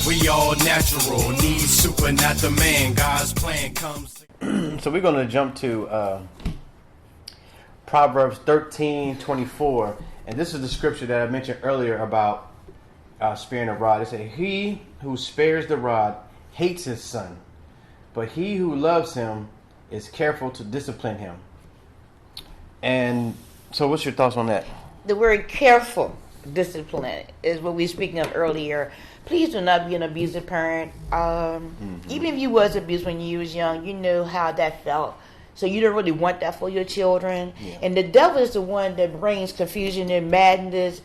We all natural, need supernatural man. God's plan comes. So we're going to jump to Proverbs 13:24, and this is the scripture that I mentioned earlier about sparing the rod. It said, "He who spares the rod hates his son, but he who loves him is careful to discipline him." And so, what's your thoughts on that? The word "careful," discipline, is what we were speaking of earlier. Please do not be an abusive parent. Even if you was abused when you was young, you know how that felt. So you don't really want that for your children. Yeah. And the devil is the one that brings confusion and madness,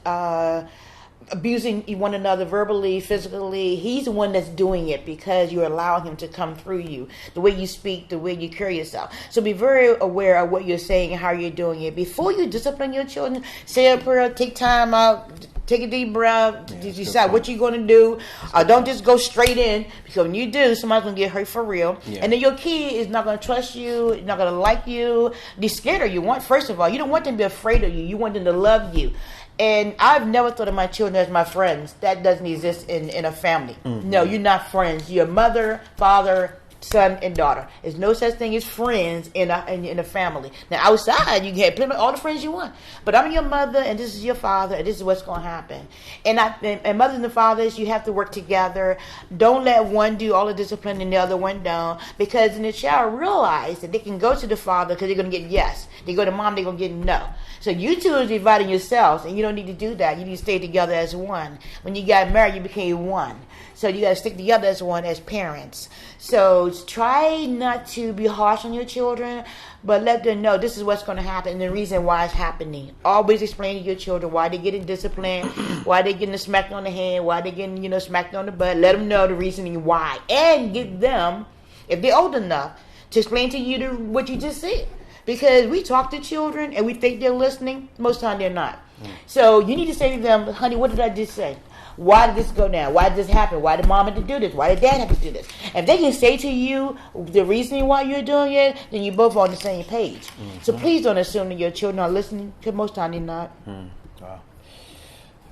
abusing one another verbally, physically. He's the one that's doing it because you're allowing him to come through you. The way you speak, the way you carry yourself. So be very aware of what you're saying and how you're doing it. Before you discipline your children, say a prayer, take time out, take a deep breath, decide what you're going to do. Don't just go straight in, because when you do, somebody's going to get hurt for real. Yeah. And then your kid is not going to trust you, not going to like you, be scared of you. First of all, you don't want them to be afraid of you. You want them to love you. And I've never thought of my children as my friends. That doesn't exist in a family. Mm-hmm. No, you're not friends. You're mother, father, son, and daughter. There's no such thing as friends in a family. Now, outside, you can have all the friends you want. But I'm your mother, and this is your father, and this is what's going to happen. And mothers and fathers, you have to work together. Don't let one do all the discipline and the other one don't. Because then the child realize that they can go to the father because they're going to get yes. They go to mom, they're going to get no. So you two are dividing yourselves, and you don't need to do that. You need to stay together as one. When you got married, you became one. So you got to stick together as one, as parents. So try not to be harsh on your children, but let them know this is what's going to happen and the reason why it's happening. Always explain to your children why they're getting disciplined, why they're getting smacked on the hand, why they're getting smacked on the butt. Let them know the reasoning why, and get them, if they're old enough, to explain to you what you just said. Because we talk to children and we think they're listening. Most of the time they're not. So you need to say to them, honey, what did I just say? Why did this go down? Why did this happen? Why did mom have to do this? Why did dad have to do this? If they can say to you the reasoning why you're doing it, then you're both on the same page. Mm-hmm. So please don't assume that your children are listening, because most of the time they're not.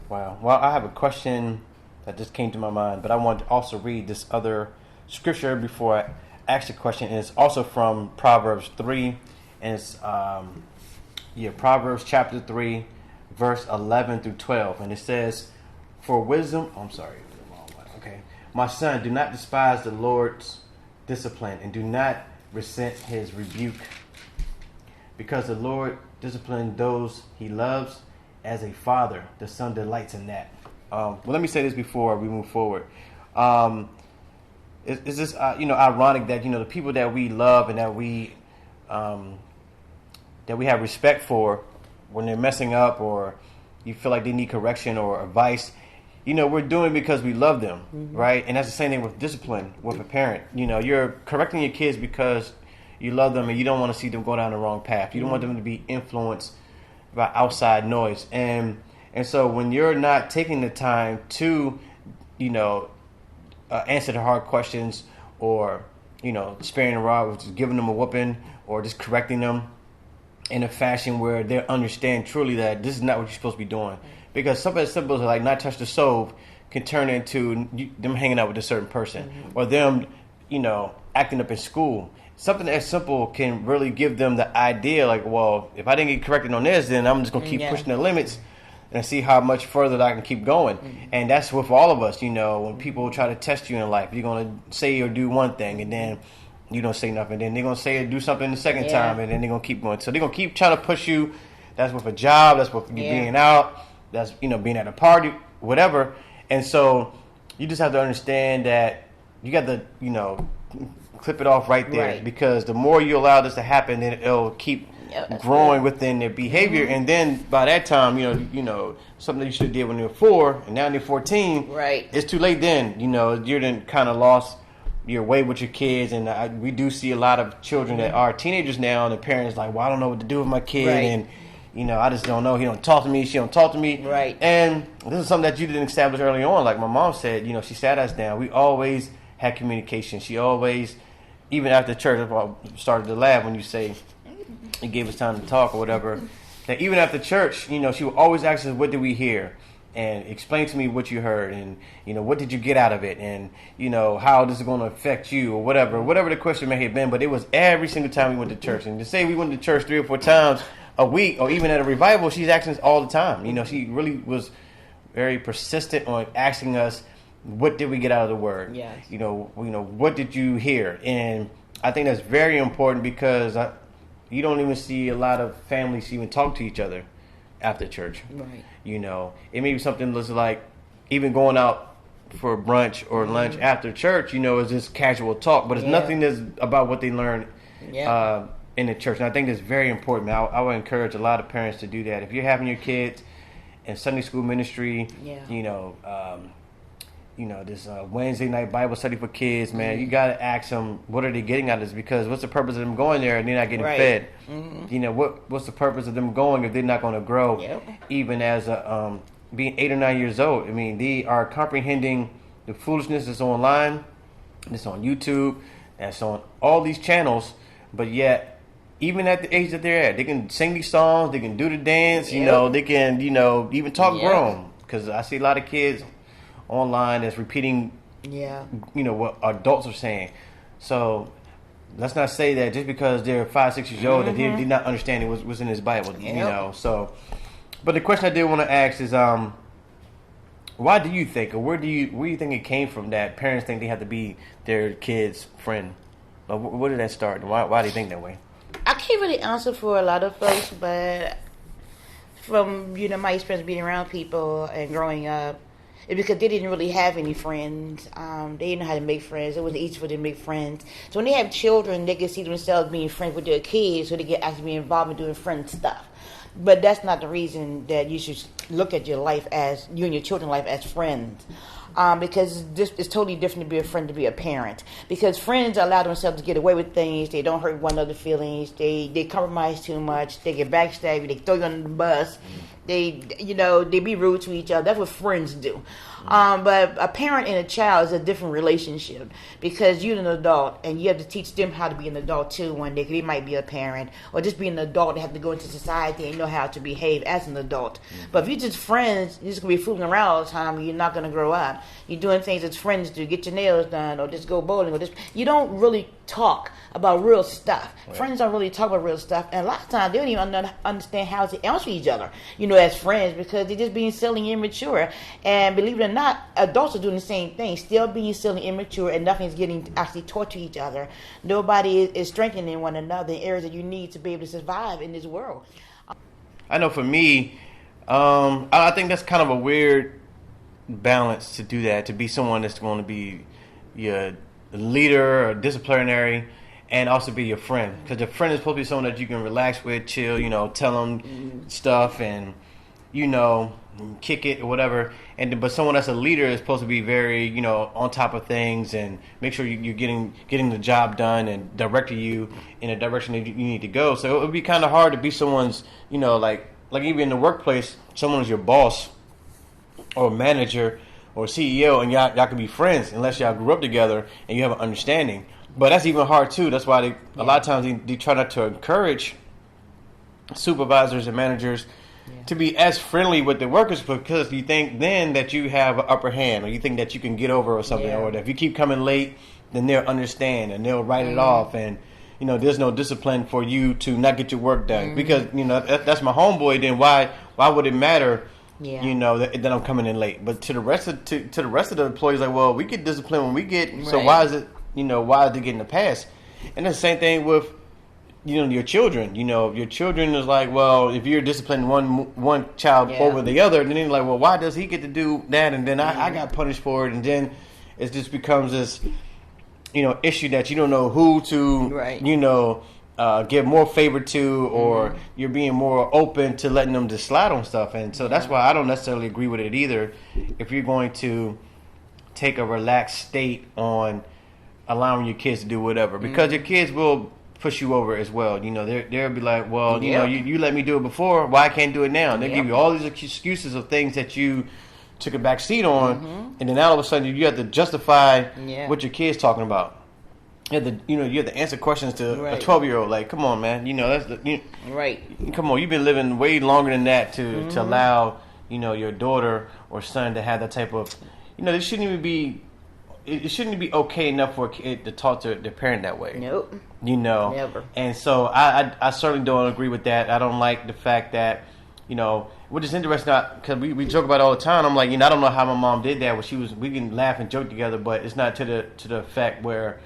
Wow. Well, I have a question that just came to my mind, but I want to also read this other scripture before I ask the question. And it's also from Proverbs 3. And it's Proverbs chapter 3, verse 11 through 12. And it says, "For wisdom," okay. "My son, do not despise the Lord's discipline, and do not resent his rebuke. Because the Lord disciplines those he loves, as a father, the son delights in that." Well, let me say this before we move forward. Is this ironic that the people that we love and that we have respect for, when they're messing up or you feel like they need correction or advice, we're doing it because we love them, mm-hmm. right? And that's the same thing with discipline with a parent. You're correcting your kids because you love them and you don't want to see them go down the wrong path. You don't want them to be influenced by outside noise. And so when you're not taking the time to, answer the hard questions, or, sparing the rod, which is giving them a whooping, or just correcting them in a fashion where they understand truly that this is not what you're supposed to be doing. Because something as simple as like not touch the stove can turn into them hanging out with a certain person, mm-hmm. or them, acting up in school. Something as simple can really give them the idea like, well, if I didn't get corrected on this, then I'm just going to keep pushing the limits and see how much further I can keep going. Mm-hmm. And that's with all of us, when people try to test you in life, you're going to say or do one thing, and then you don't say nothing. Then they're going to say or do something the second time, and then they're going to keep going. So they're going to keep trying to push you. That's with a job. That's with you being out. That's, being at a party, whatever. And so you just have to understand that you got to, clip it off right there. Right. Because the more you allow this to happen, then it'll keep growing within their behavior. Mm-hmm. And then by that time, something that you should have did when you were 4 and now you're 14. Right. It's too late then. You're then kind of lost your way with your kids. And we do see a lot of children that are teenagers now, and the parents like, well, I don't know what to do with my kid. Right. And I just don't know. He don't talk to me. She don't talk to me. Right. And this is something that you didn't establish early on. Like my mom said, she sat us down. We always had communication. She always, even after church, I started to laugh when you say it gave us time to talk or whatever. That even after church, she would always ask us, what did we hear? and explain to me what you heard, and what did you get out of it, and how this is going to affect you, or whatever the question may have been. But it was every single time we went to church, and to say we went to church 3 or 4 times a week, or even at a revival, she's asking us all the time. She really was very persistent on asking us, what did we get out of the word? Yes. What did you hear? And I think that's very important, because you don't even see a lot of families even talk to each other after church. Right. It may be something that's like even going out for brunch or lunch after church, is just casual talk, but it's nothing that's about what they learned in the church. And I think that's very important. I would encourage a lot of parents to do that. If you're having your kids in Sunday school ministry, this Wednesday night Bible study for kids, man, you got to ask them, what are they getting out of this? Because what's the purpose of them going there and they're not getting fed? What's the purpose of them going if they're not going to grow? Even as being 8 or 9 years old, I mean, they are comprehending the foolishness that's online, that's on YouTube, that's on all these channels, but yet, even at the age that they're at, they can sing these songs, they can do the dance, they can, even talk grown. Because I see a lot of kids online that's repeating, what adults are saying. So let's not say that just because they're 5, 6 years old that they're not understanding what's in this Bible. So. But the question I did want to ask is, why do you think, or where do you think it came from that parents think they have to be their kid's friend? Or where did that start? Why do you think that way? I can't really answer for a lot of folks, but from my experience being around people and growing up, it's because they didn't really have any friends. They didn't know how to make friends. It wasn't easy for them to make friends. So when they have children, they can see themselves being friends with their kids, so they get actually be involved in doing friend stuff. But that's not the reason that you should look at your life as, you and your children's life as friends. Because it's totally different to be a friend to be a parent. Because friends allow themselves to get away with things. They don't hurt one another's feelings. They compromise too much. They get backstab. They throw you under the bus. They be rude to each other. That's what friends do. But a parent and a child is a different relationship, because you're an adult and you have to teach them how to be an adult too one day. They might be a parent, or just be an adult. They have to go into society and know how to behave as an adult. But if you're just friends, you're just going to be fooling around all the time, and you're not going to grow up. You're doing things as friends do, get your nails done, or just go bowling, or you don't really talk about real stuff. Right. Friends don't really talk about real stuff, and a lot of times they don't even understand how to answer each other, as friends, because they're just being silly and immature. And believe it or not, adults are doing the same thing, still being silly and immature, and nothing's getting actually taught to each other. Nobody is strengthening one another in areas that you need to be able to survive in this world. I know for me, I think that's kind of a weird balance to do that, to be someone that's going to be your leader or disciplinary, and also be your friend. Because your friend is supposed to be someone that you can relax with, chill, tell them stuff, and kick it or whatever. But someone that's a leader is supposed to be very, on top of things, and make sure you're getting the job done and directing you in a direction that you need to go. So it would be kind of hard to be someone's, like even in the workplace, someone's your boss or manager or CEO, and y'all can be friends unless y'all grew up together and you have an understanding. But that's even hard too. That's why a lot of times they try not to encourage supervisors and managers to be as friendly with the workers, because you think then that you have an upper hand, or you think that you can get over or something, or that if you keep coming late, then they'll understand and they'll write it off, and there's no discipline for you to not get your work done, because that's my homeboy. Then why would it matter? That I'm coming in late? But to the rest of the employees, like, well, we get disciplined when we get. Right. So why is it? Why are they getting the pass? And it's the same thing with your children. Your children is like, well, if you're disciplining one child over the other, then they're like, well, why does he get to do that, and then I got punished for it, and then it just becomes this issue that you don't know who to give more favor to, or you're being more open to letting them just slide on stuff. And so that's why I don't necessarily agree with it either. If you're going to take a relaxed state on allowing your kids to do whatever, because your kids will push you over as well. They'll be like, well, you let me do it before, why I can't do it now? And they give you all these excuses of things that you took a back seat on, and then all of a sudden you have to justify what your kid's talking about. You have to answer questions to a 12-year-old. Like, come on, man. Come on, you've been living way longer than that to allow your daughter or son to have that type of, they shouldn't even be. It shouldn't be okay enough for a kid to talk to their parent that way. Nope. Never. And so I certainly don't agree with that. I don't like the fact that, which is interesting because we joke about it all the time. I'm like, I don't know how my mom did that. We can laugh and joke together, but it's not to the effect where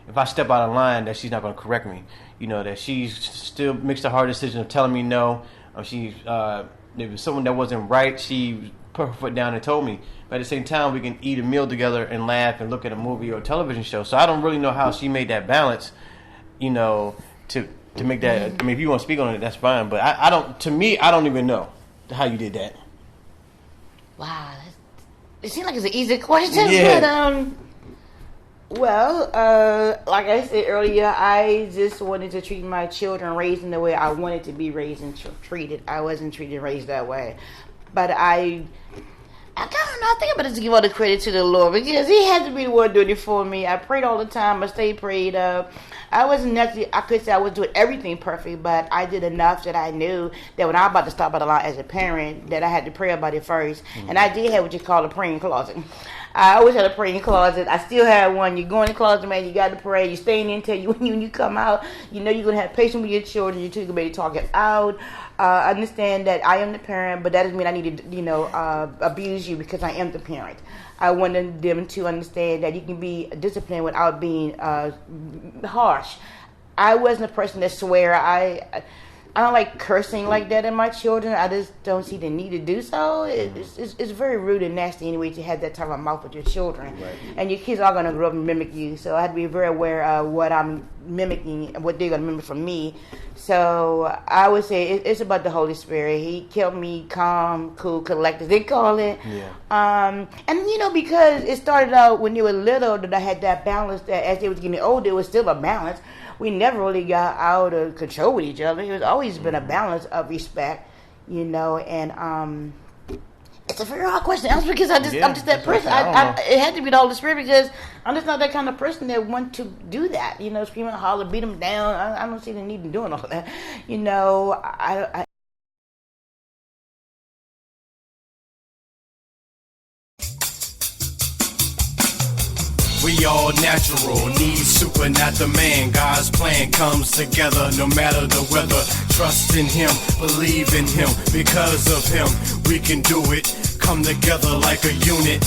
if I step out of line that she's not going to correct me. That she still makes the hard decision of telling me no. If it was someone that wasn't right, she put her foot down and told me. But at the same time, we can eat a meal together and laugh and look at a movie or a television show. So I don't really know how she made that balance, to make that. I mean, if you want to speak on it, that's fine. But I don't. To me, I don't even know how you did that. Wow, it seems like it's an easy question, Yeah. but like I said earlier, I just wanted to treat my children, raised in the way I wanted to be raised and treated. I wasn't treated and raised that way, but I don't know. I think I'm going to give all the credit to the Lord because He had to be the one doing it for me. I prayed all the time. I stayed prayed up. I wasn't necessarily, I could say I was doing everything perfect, but I did enough that I knew that when I was about to stop by the line as a parent, that I had to pray about it first. Mm-hmm. And I did have what you call a praying closet. I always had a praying closet. I still have one. You go in the closet, man, you got to pray. You're staying in until when you come out, you're going to have patience with your children. You're going to be talk it out. Understand that I am the parent, but that doesn't mean I need to, abuse you because I am the parent. I wanted them to understand that you can be disciplined without being harsh. I wasn't a person that swear. I don't like cursing like that in my children. I just don't see the need to do so. It's very rude and nasty anyway to have that type of mouth with your children. Right. And your kids are going to grow up and mimic you. So I have to be very aware of what I'm mimicking and what they're going to mimic from me. So I would say it's about the Holy Spirit. He kept me calm, cool, collected, they call it. Yeah. And, because it started out when they were little that I had that balance that as they was getting older, it was still a balance. We never really got out of control with each other. It was always been a balance of respect, and it's a very hard question to answer because I'm just that person. It had to be the Holy Spirit because I'm just not that kind of person that want to do that. Scream and holler, beat them down. I don't see the need in doing all that. We all natural, need super, not the man. God's plan comes together no matter the weather. Trust in Him, believe in Him. Because of Him, we can do it. Come together like a unit.